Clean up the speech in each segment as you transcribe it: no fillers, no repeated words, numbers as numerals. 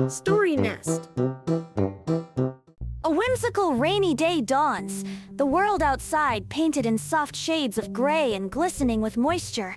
Story Nest. A whimsical rainy day dawns, the world outside painted in soft shades of gray and glistening with moisture.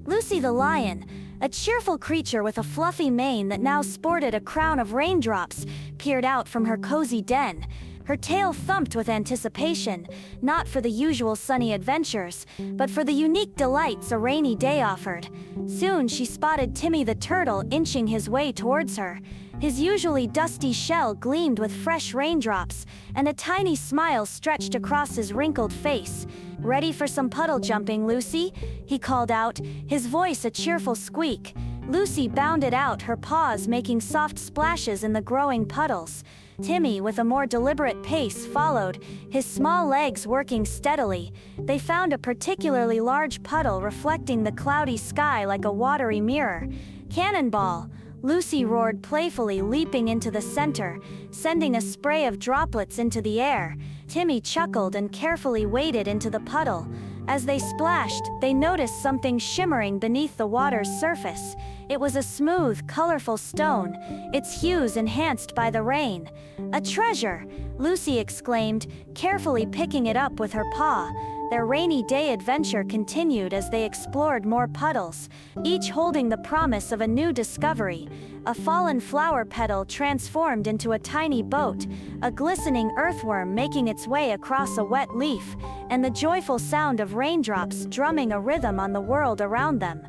Lucy the lion, a cheerful creature with a fluffy mane that now sported a crown of raindrops, peered out from her cozy den. Her tail thumped with anticipation, not for the usual sunny adventures, but for the unique delights a rainy day offered. Soon she spotted Timmy the turtle inching his way towards her. His usually dusty shell gleamed with fresh raindrops, and a tiny smile stretched across his wrinkled face. "Ready for some puddle jumping, Lucy?" he called out, his voice a cheerful squeak. Lucy bounded out, her paws making soft splashes in the growing puddles. Timmy, with a more deliberate pace, followed, his small legs working steadily. They found a particularly large puddle reflecting the cloudy sky like a watery mirror. "Cannonball!" Lucy roared playfully, leaping into the center, sending a spray of droplets into the air. Timmy chuckled and carefully waded into the puddle. As they splashed, they noticed something shimmering beneath the water's surface. It was a smooth, colorful stone, its hues enhanced by the rain. "A treasure!" Lucy exclaimed, carefully picking it up with her paw. Their rainy day adventure continued as they explored more puddles, each holding the promise of a new discovery. A fallen flower petal transformed into a tiny boat, a glistening earthworm making its way across a wet leaf, and the joyful sound of raindrops drumming a rhythm on the world around them.